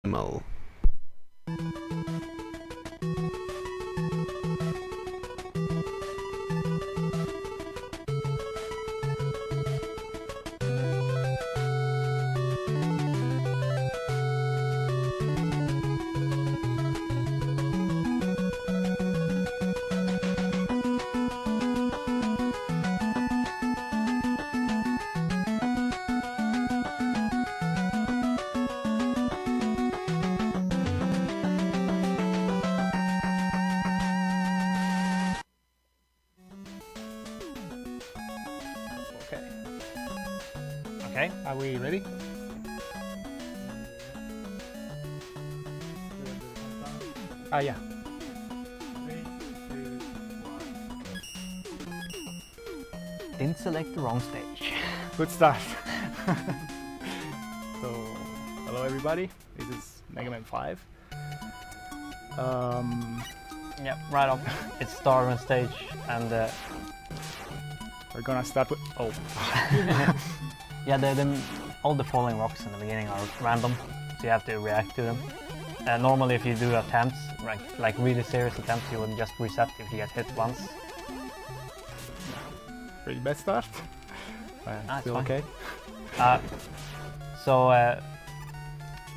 Primal. Okay, are we ready? Yeah. 3, 2, 1. Didn't select the wrong stage. Good start. So, hello everybody. This is Mega Man 5. Yeah, right up. It's Starman stage, and We're gonna start with. Oh. yeah, all the falling rocks in the beginning are random, so you have to react to them. Normally, if you do attempts, like really serious attempts, you would just reset if you get hit once. Pretty bad start. Still fine. okay. So,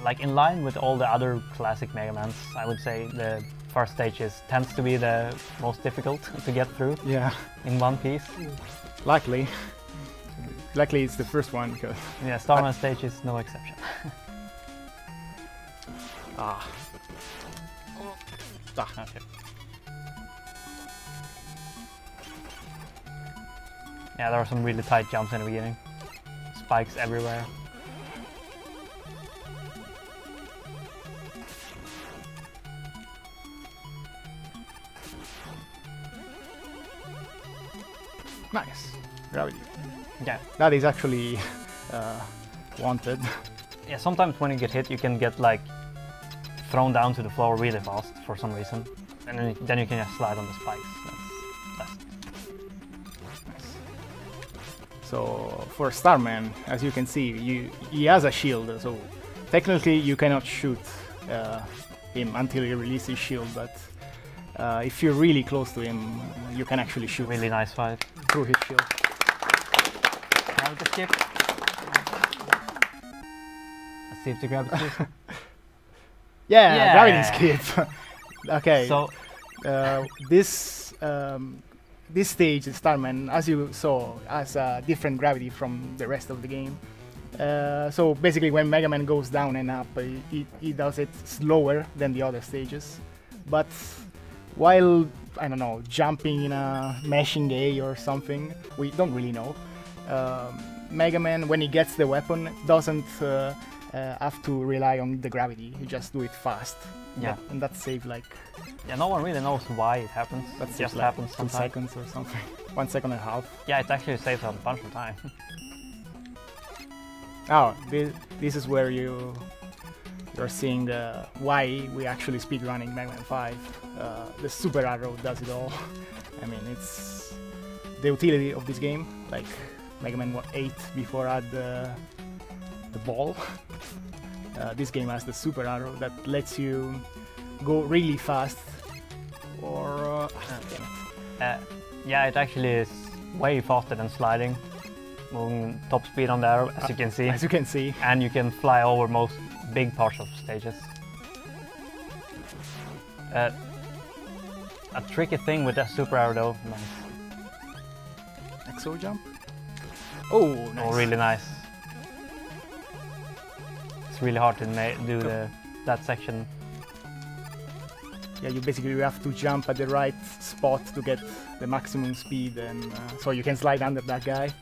like in line with all the other classic Mega Mans, I would say the first stage tends to be the most difficult to get through Yeah. in one piece. Luckily it's the first one because. Yeah, Starman stage is no exception. Okay. Yeah, there are some really tight jumps in the beginning. Spikes everywhere. Nice. Gravity. Yeah. That is actually wanted. Yeah, sometimes when you get hit, you can get like thrown down to the floor really fast for some reason, and then you can just slide on the spikes. That's Nice. So for Starman, as you can see, he has a shield, so technically you cannot shoot him until he releases his shield, but if you're really close to him, you can actually shoot really nice fight. through his shield. Now with the skip. Let's see if the gravity. Yeah, gravity skip. Okay. So This stage, Starman, as you saw, has a different gravity from the rest of the game. So basically, when Mega Man goes down and up, he does it slower than the other stages. But while, I don't know, jumping in a mashing A or something, we don't really know. Mega Man, when he gets the weapon, doesn't have to rely on the gravity. You just do it fast. Yeah. And that saves like. yeah, no one really knows why it happens. That It just like happens 2 sometimes. seconds or something. 1 second and a half. Yeah, it actually saves a bunch of time. Oh, this is where you're seeing why we actually speedrunning Mega Man 5. The super arrow does it all. I mean, it's the utility of this game. Like Mega Man 8 before had the ball. This game has the super arrow that lets you go really fast. Or damn it. Yeah, it actually is way faster than sliding. Moving top speed on the arrow, as you can see. As you can see. And you can fly over most big parts of stages. A tricky thing with that super arrow though, nice. Exo jump. Oh, nice. Oh, really nice. It's really hard to do that section. Yeah, you basically have to jump at the right spot to get the maximum speed, and so you can slide under that guy.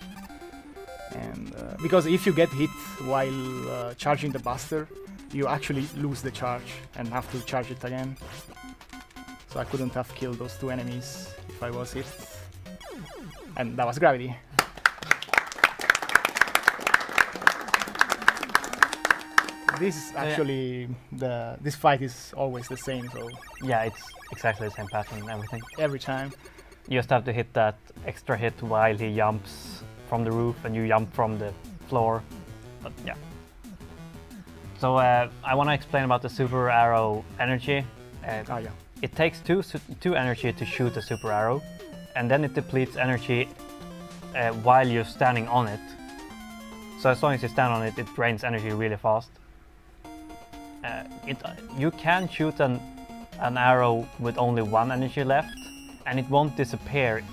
And because if you get hit while charging the buster, you actually lose the charge and have to charge it again. So I couldn't have killed those 2 enemies if I was hit. And that was gravity. This is actually this fight is always the same, so Yeah, it's exactly the same pattern and everything. every time. You just have to hit that extra hit while he jumps from the roof and you jump from the floor. But yeah. So I want to explain about the super arrow energy. Yeah. It takes two energy to shoot a super arrow, and then it depletes energy while you're standing on it. So as long as you stand on it, it drains energy really fast. You can shoot an arrow with only one energy left, and it won't disappear.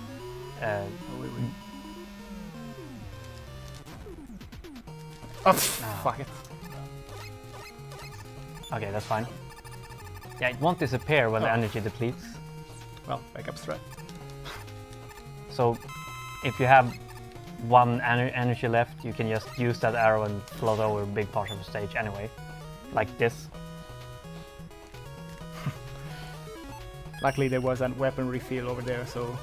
Fuck it. Okay, that's fine. Yeah, it won't disappear when the energy depletes. Well, backup strat. So if you have one energy left, you can just use that arrow and float over big parts of the stage anyway. Like this. Luckily there was a weapon refill over there, so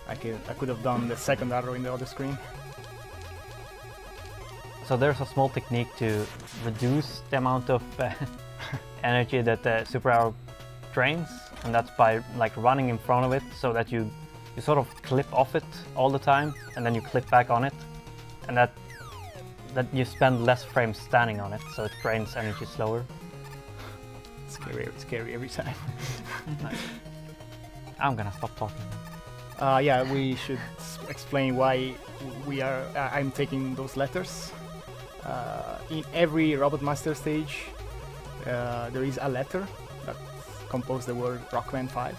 I could have done the second arrow in the other screen. So there's a small technique to reduce the amount of energy that the super arrow drains, and that's by like running in front of it so that you sort of clip off it all the time, and then you clip back on it, and that you spend less frames standing on it, so it drains energy slower. Scary every time. Nice. I'm gonna stop talking. Yeah, we should explain why I'm taking those letters. In every Robot Master stage, there is a letter that composes the word Rockman 5.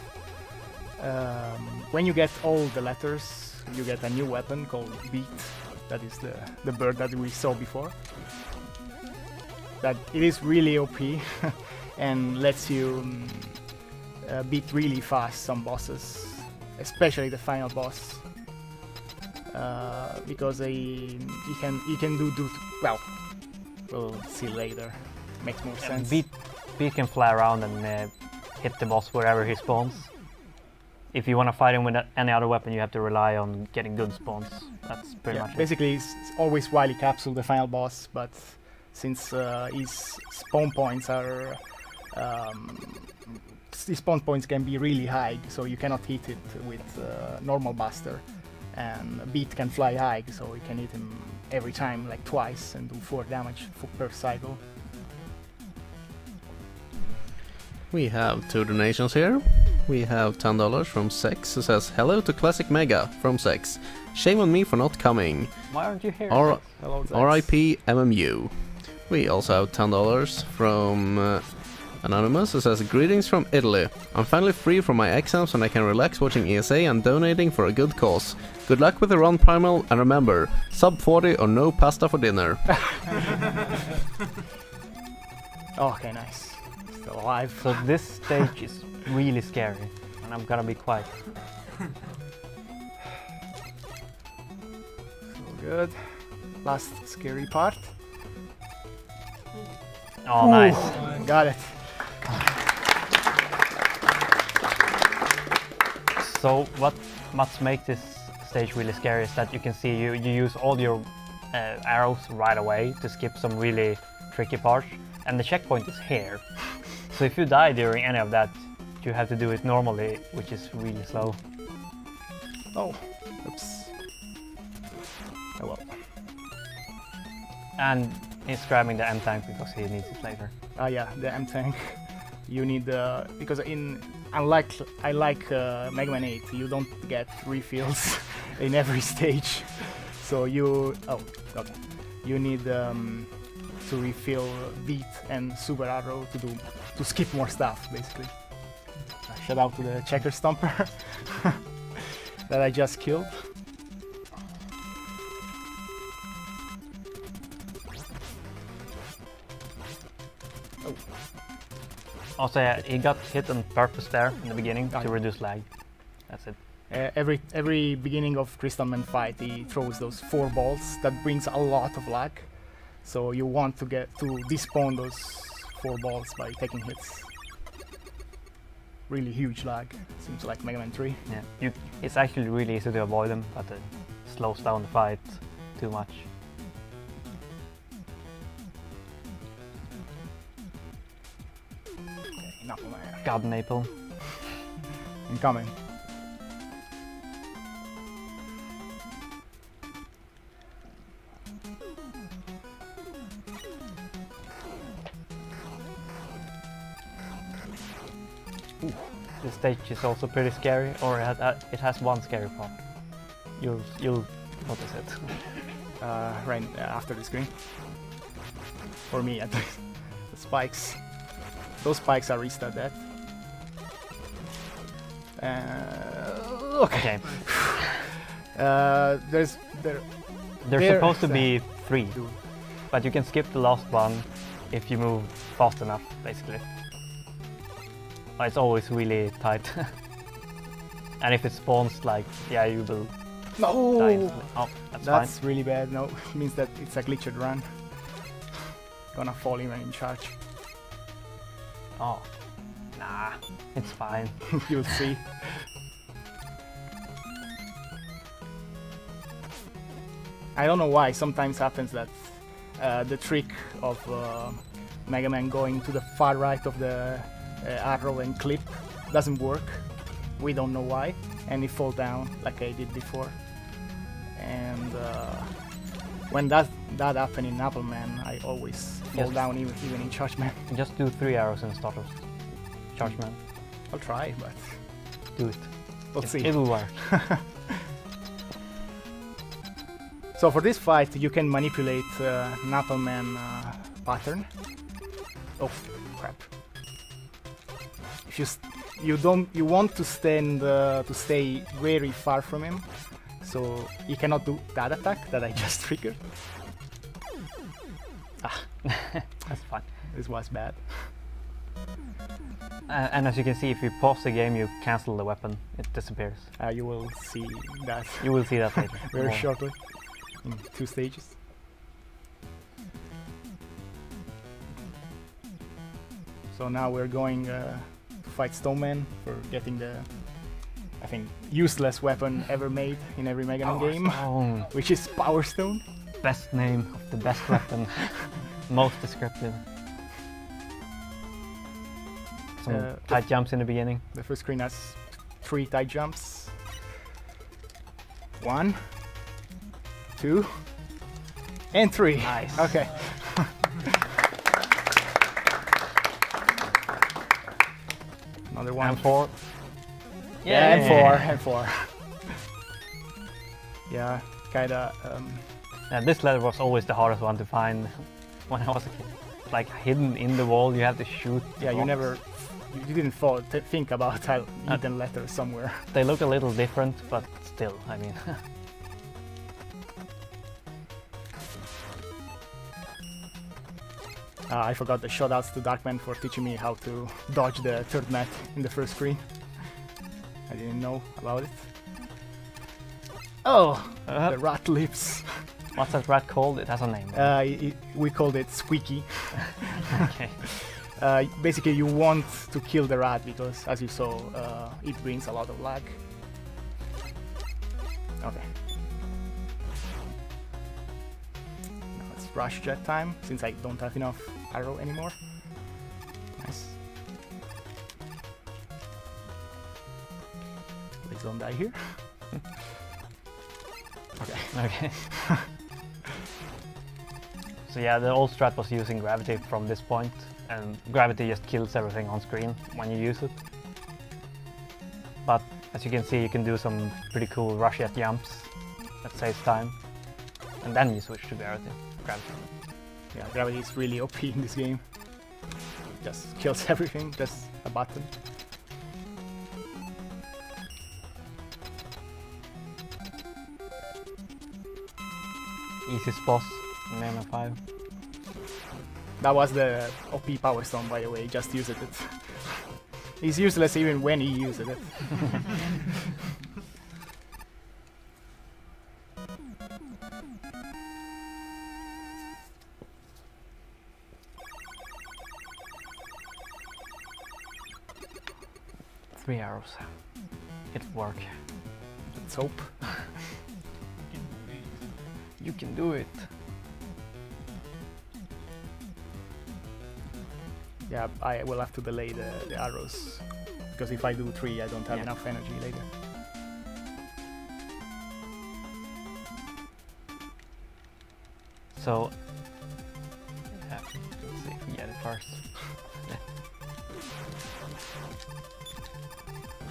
When you get all the letters, you get a new weapon called Beat. That is the bird that we saw before. That it is really OP and lets you beat really fast some bosses, especially the final boss. Because you can do well. We'll see later. Makes more sense. Beat can fly around and hit the boss wherever he spawns. If you want to fight him with any other weapon, you have to rely on getting good spawns. That's pretty much it. Basically, it's always Wily Capsule, the final boss, but since his spawn points are his spawn points can be really high, so you cannot hit it with normal Buster. And Beat can fly high, so you can hit him every time, like twice, and do 4 damage per cycle. We have 2 donations here. We have $10 from Sex, who says, "Hello to Classic Mega," from Sex. "Shame on me for not coming. Why aren't you here? R.I.P. MMU. We also have $10 from Anonymous, who says, "Greetings from Italy. I'm finally free from my exams and I can relax watching ESA and donating for a good cause. Good luck with the run, Primal, and remember, sub 40 or no pasta for dinner." Okay, nice. Still alive. So this stage is really scary, and I'm gonna be quiet. So good. Last scary part. Oh, nice. Got it. So what must make this stage really scary is that you can see you use all your arrows right away to skip some really tricky parts, and the checkpoint is here. So if you die during any of that, you have to do it normally, which is really slow. Oh, oops. Oh well. And he's grabbing the M-Tank because he needs it later. Yeah, the M-Tank. You need because unlike Mega Man 8, you don't get refills in every stage. So you need to refill Beat and Super Arrow to skip more stuff, basically. Shout out to the Checker Stomper that I just killed. Oh. Also, yeah, he got hit on purpose there in the beginning to reduce lag. That's it. Every beginning of Crystal Man fight, he throws those 4 balls that brings a lot of lag. So you want to despawn those 4 balls by taking hits. Really huge lag. Seems like Mega Man 3. Yeah, it's actually really easy to avoid them, but it slows down the fight too much. Enough of my God, Maple. Incoming. This stage is also pretty scary, or it has one scary part. You'll notice it. Right after the screen. For me, at least. The spikes. Those spikes are restart that. Okay. There's There's supposed to be 3, but you can skip the last one if you move fast enough, basically. But it's always really tight. And if it spawns, like, yeah, you will die instantly. Oh, that's fine. That's really bad. No, it means that it's a glitched run. Gonna fall even in charge. Oh, nah, it's fine. You'll see. I don't know why. Sometimes happens that the trick of Mega Man going to the far right of the arrow and clip doesn't work. We don't know why, and it fall down like I did before. And when that happens in Apple Man, I always fall down even in Charge Man. Just do 3 arrows and start of Charge Man. I'll try, but Do it. let's see. It will work. So for this fight, you can manipulate an Apple Man pattern. Oh crap! If you want to stay very far from him, so he cannot do that attack that I just triggered. That's fine. This was bad. And as you can see, if you pause the game, you cancel the weapon. It disappears. You will see that You will see that later. very More. shortly in 2 stages. So now we're going to fight Stone Man for getting the, I think, useless weapon ever made in every Mega Man game, Stone. which is Power Stone. Best name of the best weapon. Most descriptive. Some tight jumps in the beginning. The first screen has 3 tight jumps. 1, 2, and 3. Nice. Okay. Another one. And 4. Yeah, and 4. Yeah, kinda. And this level was always the hardest one to find when I was a kid. Like hidden in the wall, you have to shoot. Yeah, you blocks. never. You didn't think about hidden letters somewhere. They look a little different, but still, I mean. I forgot the shoutouts to Darkman for teaching me how to dodge the third mat in the first screen. I didn't know about it. Oh, the rat lips. What's that rat called? It has a name. We called it Squeaky. Okay. Basically, you want to kill the rat because, as you saw, it brings a lot of lag. Okay. Now it's rush jet time, since I don't have enough arrow anymore. Nice. Please don't die here. Okay. Okay. So yeah, the old strat was using gravity from this point, and gravity just kills everything on screen when you use it. But as you can see, you can do some pretty cool rush jet jumps that saves time, and then you switch to gravity. Yeah, gravity is really OP in this game. Just kills everything, just a button. Easiest boss in Mega Man 5. That was the OP Power Stone, by the way, just used it. He's useless even when he uses it. Three arrows. It'll work. Let's hope. You can do it. Yeah, I will have to delay the arrows, because if I do 3, I don't have enough energy later. So, let's see if we get it first.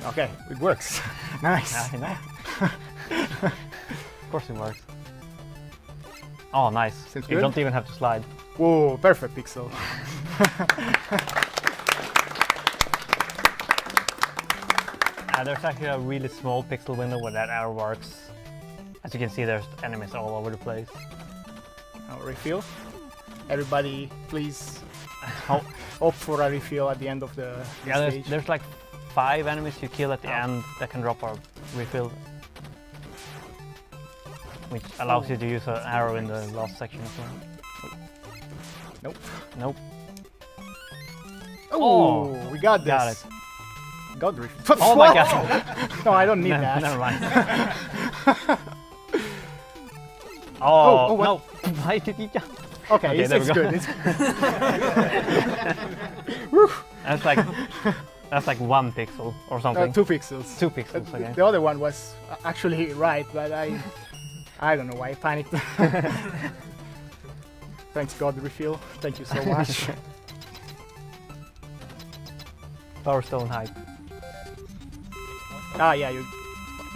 Okay, it works. Nice. Yeah, I know. Of course it works. Oh, nice. Seems You good. don't even have to slide. Whoa, perfect pixel. There's actually a really small pixel window where that arrow works. As you can see, there's enemies all over the place. Now refill. Everybody, please Oh, opt for a refill at the end of the yeah, stage. there's like 5 enemies you kill at the Oh. end that can drop a refill, which allows Oh. you to use an arrow in the last section as well. Nope. Nope. Oh, we got this. Got it. Got the refill. Oh my god! No, I don't need that. Never mind. Oh, Oh, what? no! Why did you jump? Okay, Okay, it's, there we it's go. good. It's That's like 1 pixel or something. 2 pixels. 2 pixels, okay. The other one was actually right, but I don't know why I panicked. Thanks God refill. Thank you so much. Power Stone hype. Ah, yeah.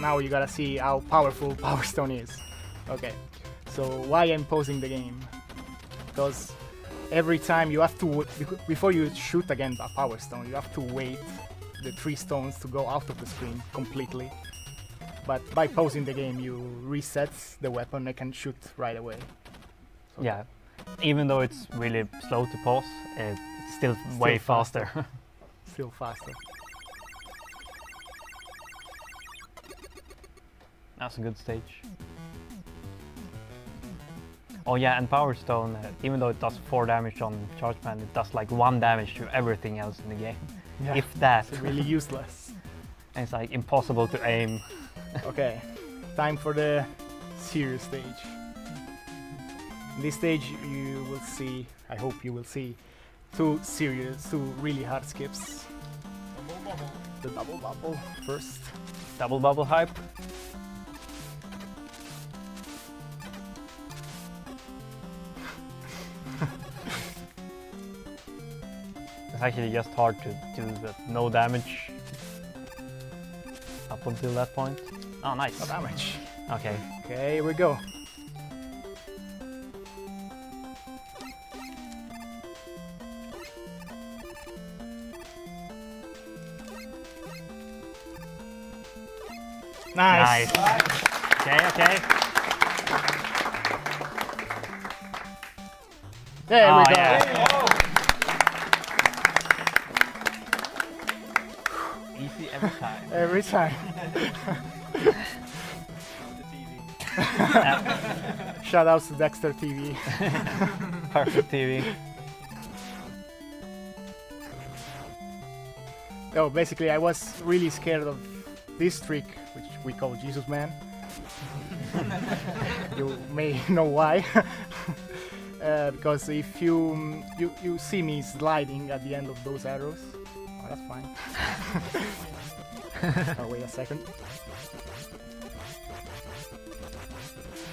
Now you gotta see how powerful Power Stone is. Okay. So why I'm pausing the game? Because every time you have to, before you shoot again a Power Stone, you have to wait the 3 stones to go out of the screen completely. But by pausing the game, you reset the weapon and can shoot right away. So Yeah. Even though it's really slow to pause, it's still way faster. still faster. That's a good stage. Oh yeah, and Power Stone, even though it does 4 damage on Charge Man, it does like 1 damage to everything else in the game. Yeah. If that. It's really useless. And it's like impossible to aim. Okay, time for the serious stage. In this stage you will see, I hope you will see, 2 really hard skips. The double bubble first. Double bubble hype. It's actually just hard to do the no damage up until that point. Oh, nice. No damage. Okay. Okay, here we go. Nice. Okay, okay. There Oh, we go. yeah. Easy every time. Every time. Shout outs to Dexter TV. Perfect TV. Oh, basically I was really scared of this trick, which we call Jesus Man. You may know why. Because if you see me sliding at the end of those arrows, oh, that's fine. Oh, wait a second.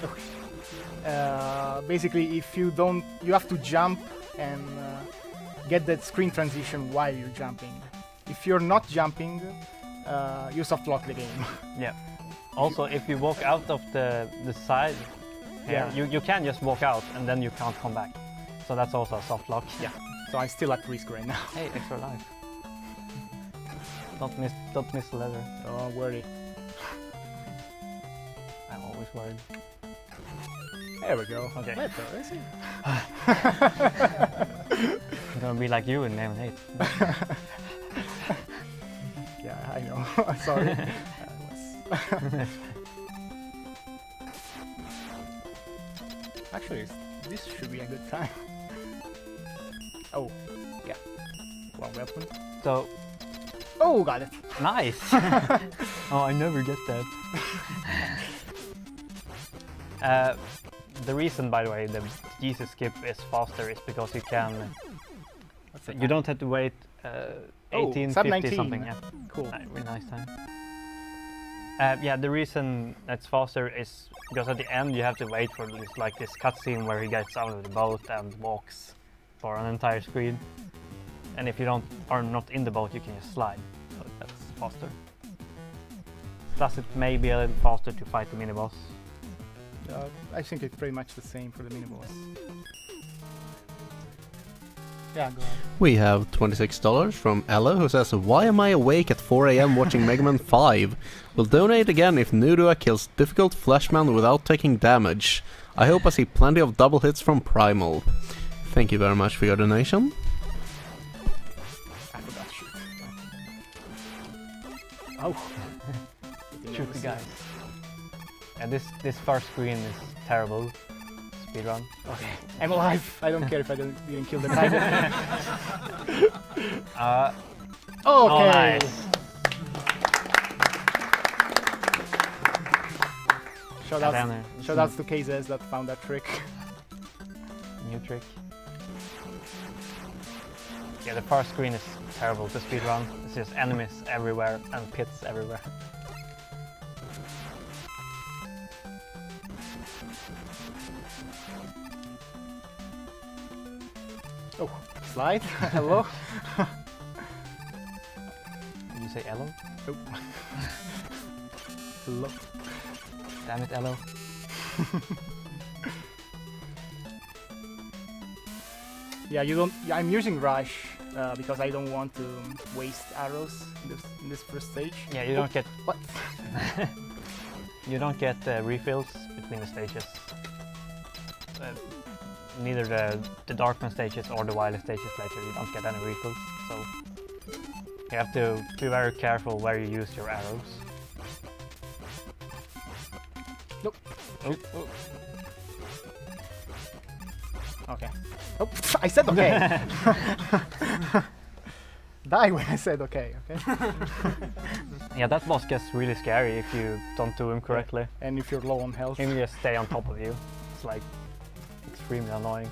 Okay. Basically, if you don't, you have to jump and get that screen transition while you're jumping. If you're not jumping, you soft lock the game. Yeah. Also, if you walk out of the side, Yeah. you can just walk out and then you can't come back. So that's also a soft lock. Yeah. So I'm still at risk right now. Hey, extra life. Don't miss the leather. Don't worry. I'm always worried. There we go. Okay. Better, is it? I'm gonna be like you in Name and Hate. Yeah, I know. Sorry. Actually, this should be a good time. Oh, yeah. One weapon. So, Oh, got it. nice! Oh, I never get that. The reason, by the way, the Jesus skip is faster is because you can... You don't have to wait 18, sub 50 19. something. Yeah. Cool. Really nice time. Yeah, the reason that's faster is because at the end you have to wait for this cutscene where he gets out of the boat and walks for an entire screen. And if you are not in the boat, you can just slide. So that's faster. plus it may be a little faster to fight the mini-boss. I think it's pretty much the same for the mini-boss. Yeah, go ahead. We have $26 from Ella, who says, "Why am I awake at 4 AM watching Mega Man 5? Will donate again if Nudua kills difficult Fleshman without taking damage. I hope I see plenty of double hits from Primal." Thank you very much for your donation. I forgot to shoot. Oh. Shoot the guys. And this first screen is terrible. Speedrun. Okay. I'm alive. I don't care if I didn't kill the tiger. Okay. Oh, nice. Shoutouts to KZs that found that trick. New trick. Yeah, the first screen is terrible to speedrun. It's just enemies everywhere and pits everywhere. Oh, slide. Hello. Did you say hello? Oh. Hello. Damn it, hello. Yeah, you don't. Yeah, I'm using Rush because I don't want to waste arrows in this first stage. Yeah, you don't get what? You don't get refills between the stages. Neither the Darkman stages or the Wily stages later, you don't get any refills, so you have to be very careful where you use your arrows. Nope. Oh, oh. Okay. Oh, I said okay. Die when I said okay, okay? Yeah, that boss gets really scary if you don't do him correctly. And if you're low on health. He will just stay on top of you. It's like extremely annoying.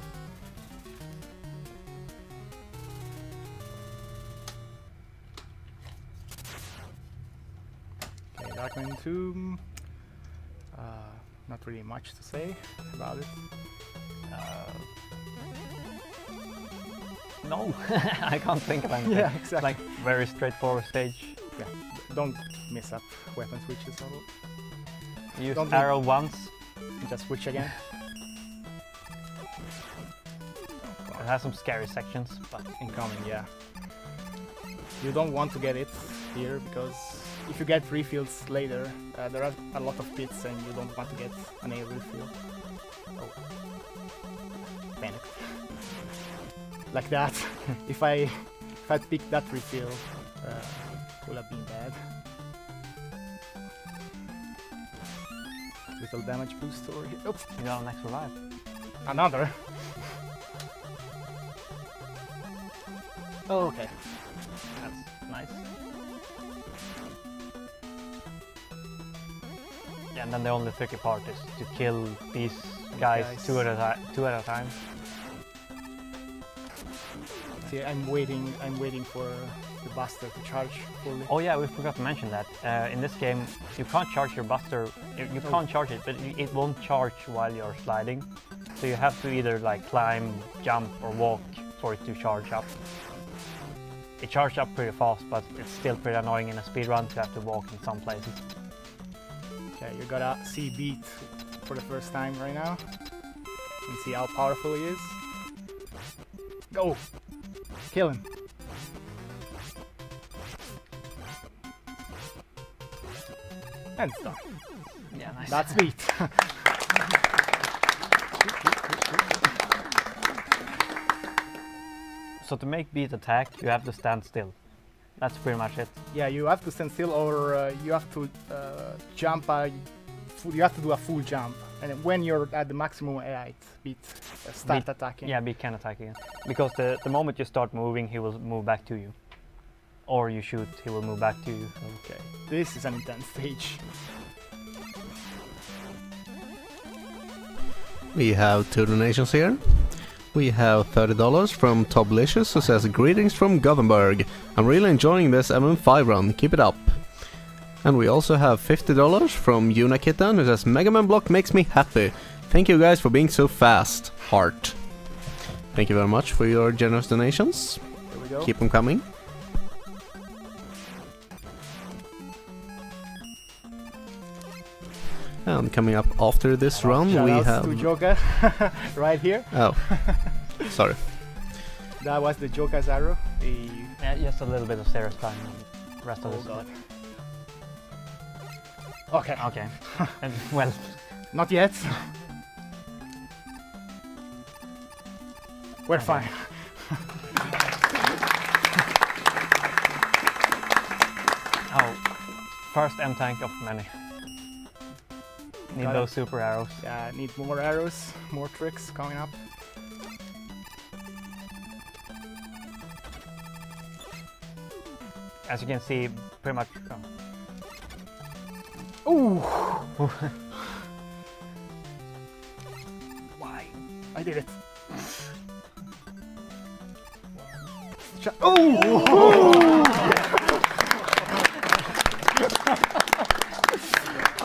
Okay, Darkman 2. Not really much to say about it. No, I can't think of anything. Yeah, exactly. It's like very straightforward stage. Yeah, don't mess up weapon switches at all. Use don't arrow once. Just switch again. It has some scary sections, but incoming, yeah. You don't want to get it here because if you get refills later, there are a lot of pits and you don't want to get an A refill. Oh. Panic. Like that. if I picked that refill, it would have been bad. Little damage boost over here. Oops. You got an extra life. Another. Oh, okay. That's nice. Yeah, and then the only tricky part is to kill these guys two at a time. See, I'm waiting for the Buster to charge fully. Oh yeah, we forgot to mention that. In this game, you can't charge your Buster. You can't charge it, but it won't charge while you're sliding. So you have to either like climb, jump, or walk for it to charge up. It charges up pretty fast, but it's still pretty annoying in a speedrun to have to walk in some places. Okay, you gotta see Beat for the first time right now and see how powerful he is. Go! Kill him! And it's done. Yeah, nice. That's Beat. So to make Beat attack, you have to stand still. That's pretty much it. Yeah, you have to stand still, or you have to jump. You have to do a full jump, and when you're at the maximum height, Beat start attacking. Yeah, Beat can attack again. Because the moment you start moving, he will move back to you. Or you shoot, he will move back to you. So. Okay, this is an intense stage. We have 2 donations here. We have $30 from Toblicious, who says, "Greetings from Gothenburg. I'm really enjoying this MM5 run, keep it up." And we also have $50 from Yuna Kitten, who says, "Mega Man block makes me happy. Thank you guys for being so fast. Heart." Thank you very much for your generous donations. Here we go. Keep them coming. And coming up after this run, we Shoutouts have. to Joka right here. Oh, sorry. That was the Joka's arrow. The Yeah, just a little bit of Sarah's time and the rest of oh this. god. Okay. Okay. And, well, Not yet. We're Okay. fine. oh, first M tank of many. Need Got those it. super arrows. Yeah, need more arrows, more tricks coming up. As you can see, pretty much. Ooh! Why? I did it.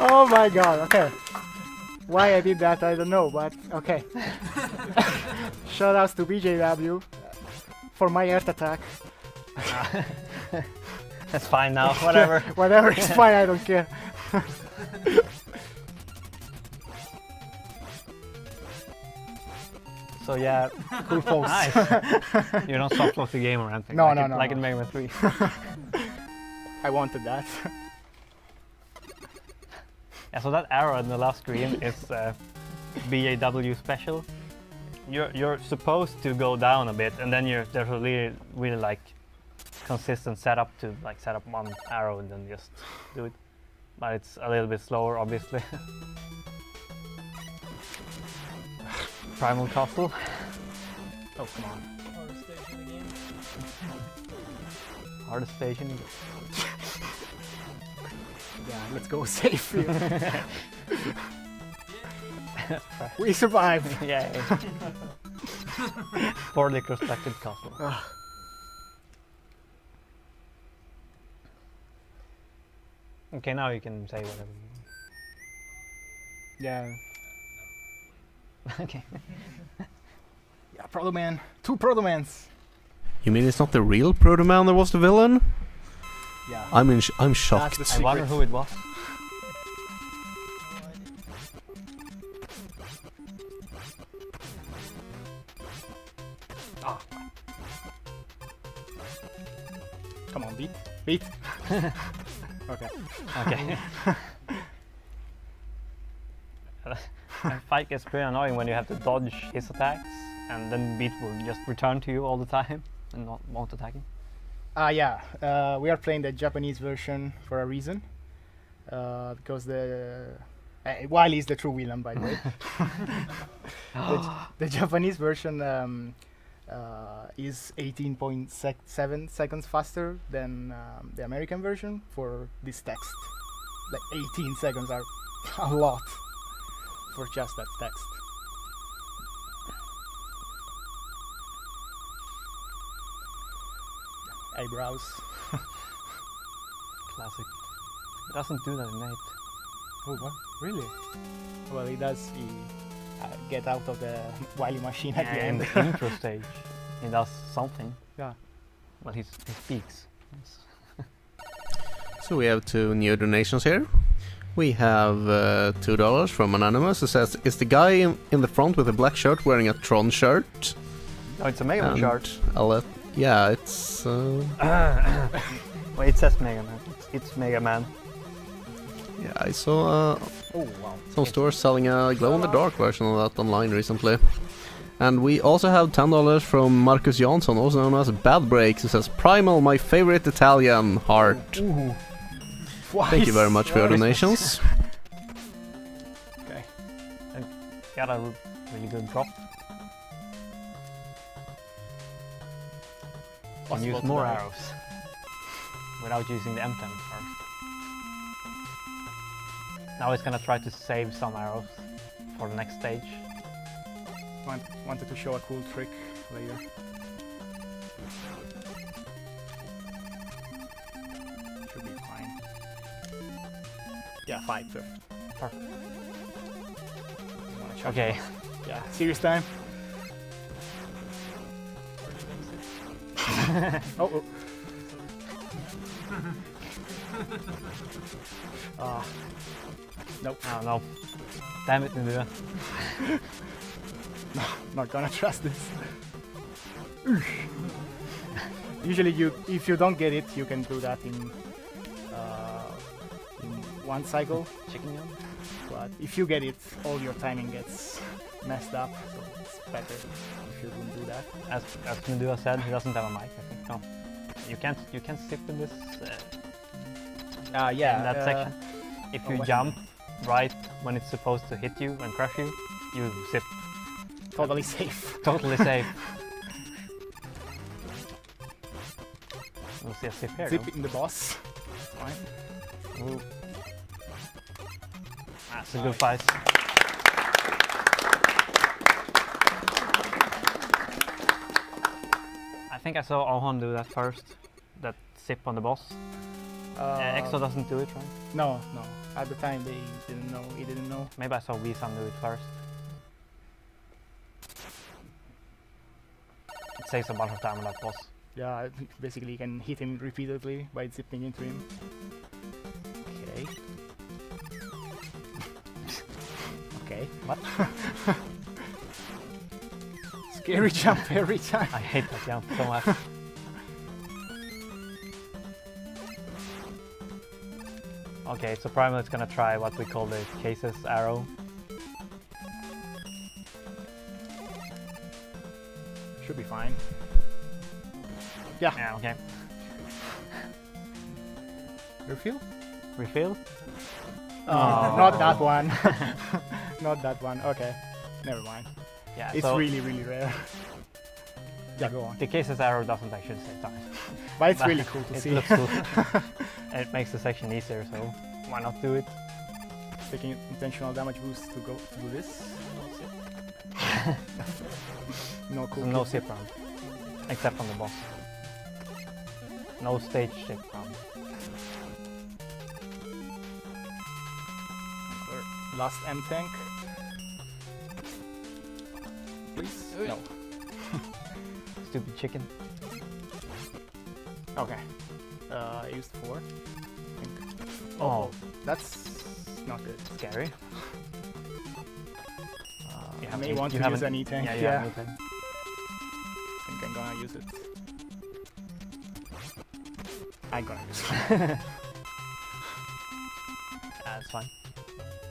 Oh my god, okay. Why I did that, I don't know, but okay. Shoutouts to BJW for my earth attack. That's fine now, whatever. Whatever, it's fine, I don't care. So yeah, Cool pose. nice. You don't soft lock the game or anything. No, like no, it, no, Like no. in Mega Man 3. I wanted that. Yeah, so that arrow in the last screen is BAW special. You're supposed to go down a bit, and then there's a really like consistent setup to like set up one arrow and then just do it. But it's a little bit slower, obviously. Primal Castle. Oh, come on. Hardest station. Yeah, let's go safe here. We survived. Yeah. Poorly constructed castle. Okay, now you can say whatever. Yeah. Okay. Yeah, Proto Man. 2 Proto Mans. You mean it's not the real Proto Man that was the villain? Yeah. I'm shocked. That's the I wonder secret. who it was. Ah. Come on, beat. Beat. Okay. Okay. And fight gets pretty annoying when you have to dodge his attacks, and then Beat will just return to you all the time and not won't attacking. Yeah. We are playing the Japanese version for a reason. Because Wily is the true villain, by the way. The Japanese version is 18.7 seconds faster than the American version for this text. Like 18 seconds are a lot for just that text. Eyebrows. Classic. It doesn't do that in 8. Oh, what? Really? Well, he does. He get out of the Wily machine at the In end. the intro stage, he does something. Yeah. Well, he speaks. Yes. So we have 2 new donations here. We have $2 from Anonymous who says, is the guy in the front with a black shirt wearing a Tron shirt? Oh, it's a Mega Man And chart. yeah, it's... Well, it says Mega Man. It's Mega Man. yeah, I saw Oh, wow. some stores selling a glow-in-the-dark version of that online recently. And we also have $10 from Marcus Jansson, also known as Bad Breaks, who says, Primal, my favorite Italian heart. Ooh. Thank you very much for your donations. Okay. Got a really good drop. And use more arrows without using the M10 first. Now he's gonna try to save some arrows for the next stage. Wanted to show a cool trick later. Should be fine. Yeah, 5. Perfect. Wanna check Okay. it? Yeah, serious time. Oh, Nope. Oh no. Damn it, Nidua. No, not gonna trust this. Usually, if you don't get it, you can do that in one cycle. Chicken young? But if you get it, all your timing gets messed up. So it's better if you don't do that. As Nidua said, he doesn't have a mic, I think. No. You can't sip in this Yeah. in that section. If you jump right when it's supposed to hit you and crush you, you sip. Totally safe. Totally safe. We'll see a sip here. Zip though. in the boss. Fine. Ooh. That's a good fight. I think I saw Ohon do that first. That sip on the boss. Exo doesn't do it, right? No. At the time, they didn't know. He didn't know. Maybe I saw Wisan do it first. It saves a bunch of time on that boss. Yeah, basically you can hit him repeatedly by zipping into him. Okay. Okay. What? Scary jump every time. I hate that jump so much. Okay, so Primal is gonna try what we call the cases arrow. Should be fine. Yeah. Yeah, okay. Refill? Refill? Oh, not that one. Not that one. Okay. Never mind. Yeah, It's so really, really rare. Yeah, go on. the cases arrow doesn't actually save time. But it's really cool to It see. looks cool. And it makes the section easier, so why not do it? Taking intentional damage boost to go to do this. No cool. No kill. sip round. Except on the boss. No stage sip round. Last M tank. Please? No. Stupid chicken. Okay. I used 4. I think. Oh, That's not good. scary. You may want to use an E-tank. Yeah, Yeah. E-tank. I think I'm gonna use it. I'm gonna use it. That's fine.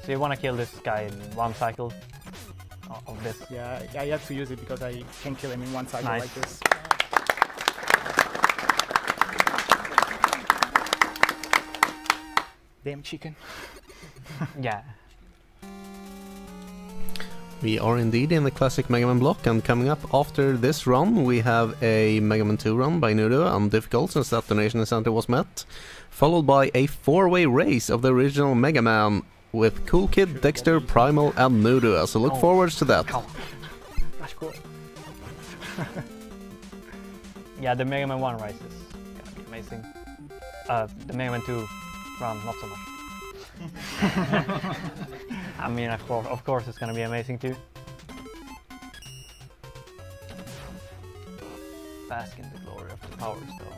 So you want to kill this guy in one cycle of this? Yeah, I have to use it because I can kill him in one cycle Nice. like this. Damn chicken. Yeah. We are indeed in the classic Mega Man block, and coming up after this run we have a Mega Man 2 run by Nudo on difficult since that donation center was met, followed by a 4-way race of the original Mega Man with Cool Kid, Dexter, Primal and Nudo, so look forwards to that. That's cool. Yeah, the Mega Man 1 race is gonna be amazing. The Mega Man 2 run, not so much. I mean, of course it's gonna be amazing too. Bask in the glory of the Power Stone.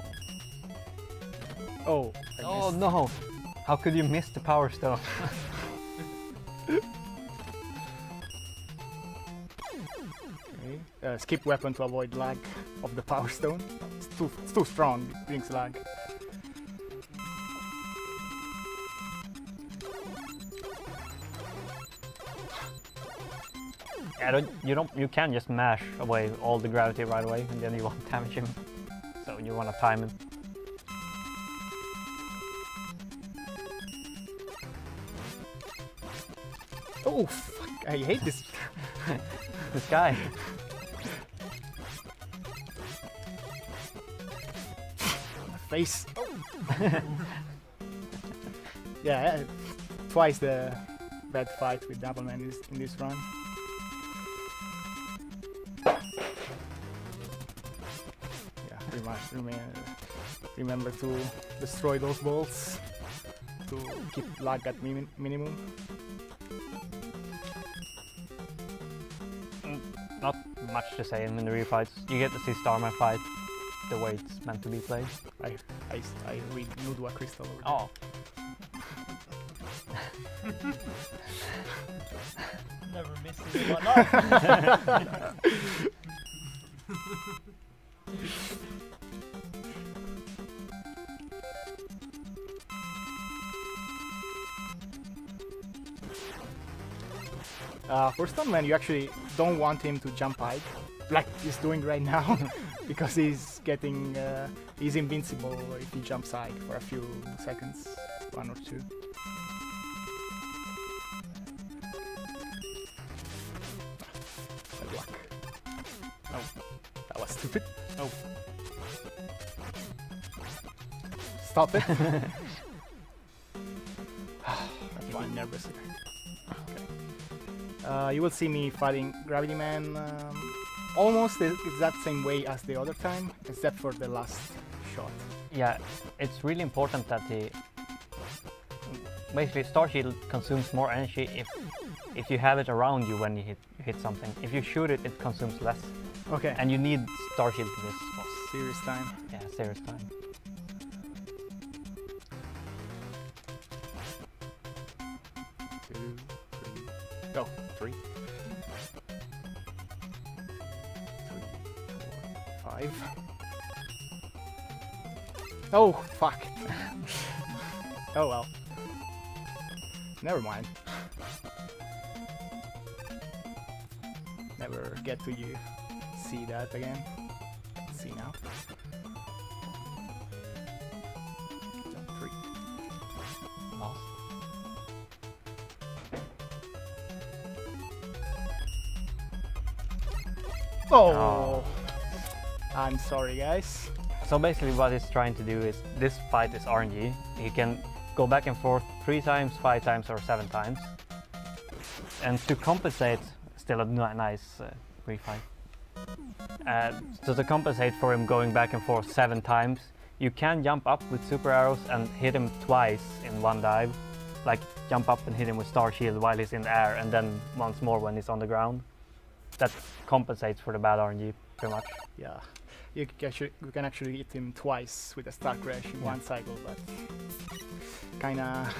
Oh. I Oh missed. no! How could you miss the Power Stone? Okay. Skip weapon to avoid lag of the Power Stone. It's too strong. It brings lag. Yeah, you can just mash away all the gravity right away, and then you won't damage him. So you want to time him. Oh fuck! I hate this. This guy. Face. Yeah, twice the bad fight with Doubleman in this run. Yeah, remember to destroy those balls to keep lag at minimum. Not much to say in the refights. You get to see Starman fight the way it's meant to be played. I read Nudua Crystal over there. Oh. Never missing one up. For Stuntman, you actually don't want him to jump high, like he's doing right now, because he's getting he's invincible if he jumps high for a few seconds, 1 or 2. Bad luck. No, that was stupid. No. Stop it. I'm getting nervous here. You will see me fighting Gravity Man almost the exact same way as the other time, except for the last shot. Yeah, it's really important that the basically Star Shield consumes more energy if you have it around you when you hit something. If you shoot it, it consumes less. Okay. And you need Star Shield for this. Serious time. Yeah, serious time. Go. 3. 3, 4, 5. Oh, fuck. Oh well. Never mind. Never get to you see that again. Let's see now. 3. Lost. Oh. I'm sorry, guys. So basically what he's trying to do is, this fight is RNG. He can go back and forth 3 times, 5 times or 7 times. And to compensate, still a nice refight. So to compensate for him going back and forth 7 times, you can jump up with super arrows and hit him twice in one dive. Like jump up and hit him with Star Shield while he's in the air, and then once more when he's on the ground. That compensates for the bad RNG, pretty much. Yeah. You can actually hit him twice with a Star Crash in one cycle, but kinda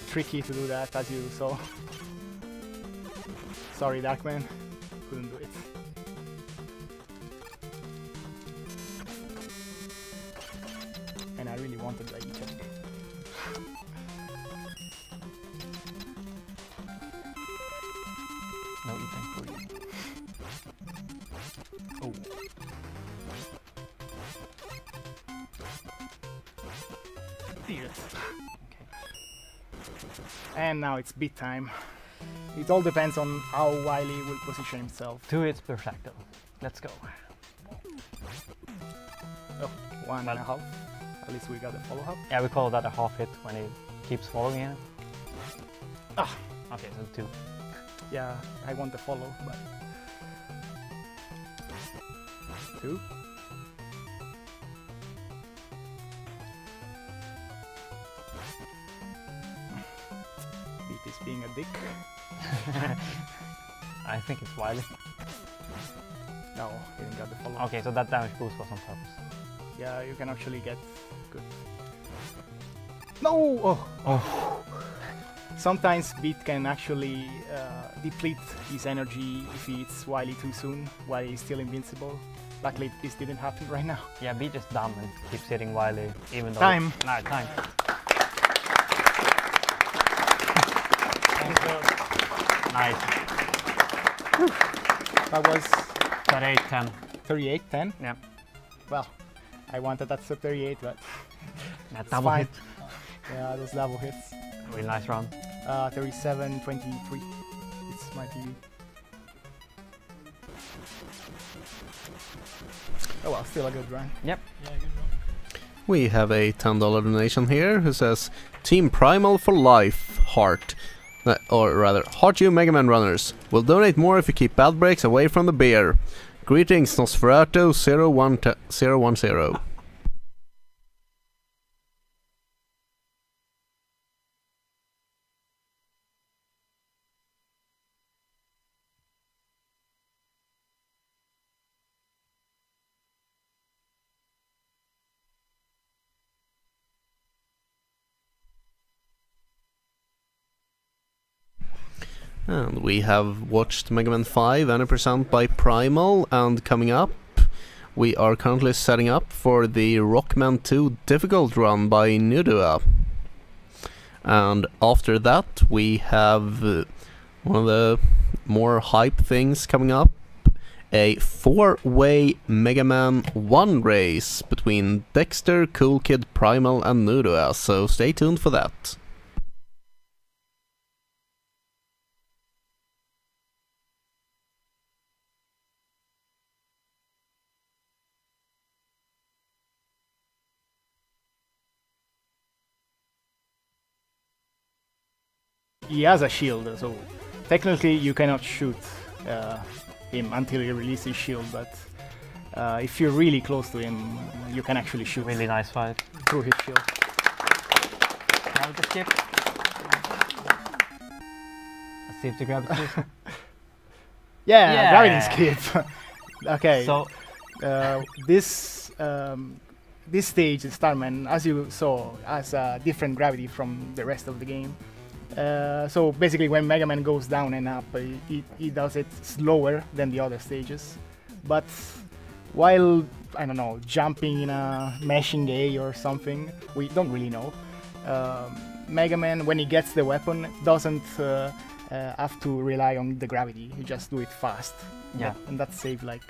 tricky to do that, as you saw. Sorry, Darkman, couldn't do it. And I really wanted that each. No eating for you. Oh. Deal it. Okay. And now it's beat time. It all depends on how Wily will position himself. 2 hits per second. Let's go. Oh, 1.5. At least we got a follow-up. Yeah, we call that a half hit when he keeps following him. Ah. Okay, so 2. Yeah, I want the follow, but 2. Beat is being a dick. I think it's Wily. No, he didn't get the follow. Okay, so that damage boost was on purpose. Yeah, you can actually get good. No! Oh. Sometimes Beat can actually deplete his energy if he hits Wily too soon, while he's still invincible. Luckily, this didn't happen right now. Yeah, Beat is dumb and keeps hitting Wily even though... Time! No, time. Nice. That was 38-10. 38-10. Yeah. Well, I wanted that sub 38, but That double fine. hit. Yeah, those double hits. Really nice round. 37-23. It's my TV. Oh well, still a good run. Yep. Yeah, good run. We have a $10 donation here who says, Team Primal for life, heart. Or rather, heart you Mega Man runners. We'll donate more if you keep bad breaks away from the beer. Greetings, Nosferatu 010. And we have watched Mega Man 5 100% by Primal, and coming up we are currently setting up for the Rockman 2 difficult run by Nudua. And after that we have one of the more hype things coming up, a 4-way Mega Man 1 race between Dexter, Cool Kid, Primal and Nudua, so stay tuned for that. He has a shield, so technically you cannot shoot him until he releases his shield, but if you're really close to him, you can actually shoot Really nice fight. through his shield. Now with the skip. Let's see if the gravity. Yeah, gravity skip. Okay, So this stage, Starman, as you saw, has a different gravity from the rest of the game. So basically when Mega Man goes down and up, he does it slower than the other stages. But while, I don't know, jumping in a mashing A or something, we don't really know. Mega Man, when he gets the weapon, doesn't have to rely on the gravity, you just do it fast. Yeah. And that saves like...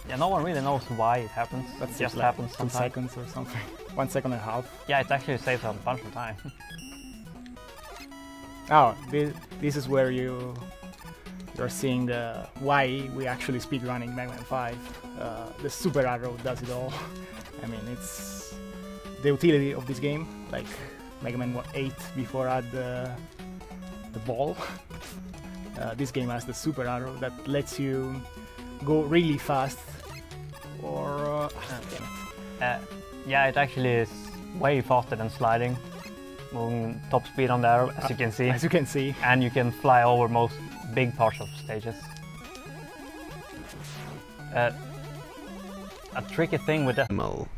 yeah, no one really knows why it happens. That It saves just like happens 2 sometimes. seconds or something. 1 second and a half. Yeah, it actually saves a bunch of time. Oh, this is where you're seeing the why we actually speedrunning Mega Man 5. The super arrow does it all. I mean, it's the utility of this game. Like Mega Man 8 before had the ball. This game has the super arrow that lets you go really fast. Or damn it. Yeah, it actually is way faster than sliding. Moving top speed on the arrow, as you can see. As you can see. And you can fly over most big parts of stages. A tricky thing with that. Primal.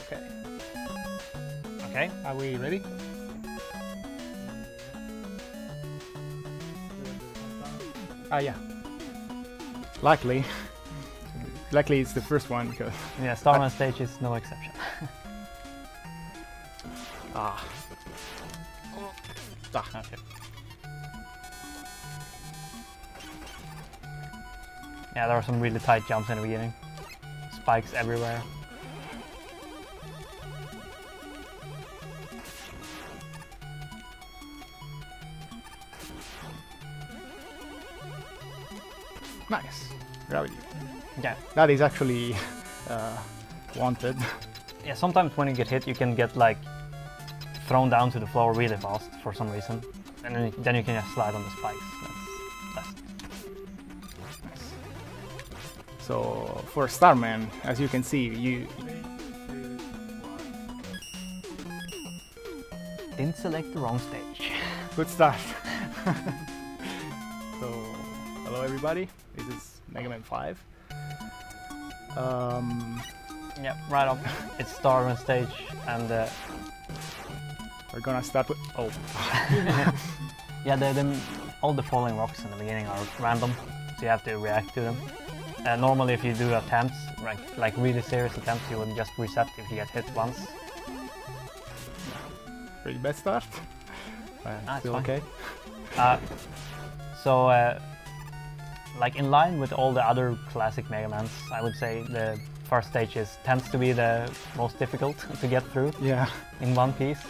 Okay, Okay. are we ready? Ah, yeah. Luckily it's the first one because Yeah, Starman stage is no exception. Okay. Yeah, there are some really tight jumps in the beginning. Spikes everywhere. nice gravity. Yeah. That is actually wanted. Yeah, sometimes when you get hit, you can get like thrown down to the floor really fast for some reason, and then you can just slide on the spikes. That's So for Starman, as you can see, you didn't select the wrong stage. good start. So hello everybody, this is Mega Man 5. Yeah, right up. It's Starman stage, and We're gonna start with yeah, all the falling rocks in the beginning are random, so you have to react to them. Normally, if you do attempts, like really serious attempts, you would just reset if you get hit once. pretty bad start. It's Still fine. okay. So, like in line with all the other classic Mega Mans, I would say the first stage tends to be the most difficult to get through Yeah. in one piece.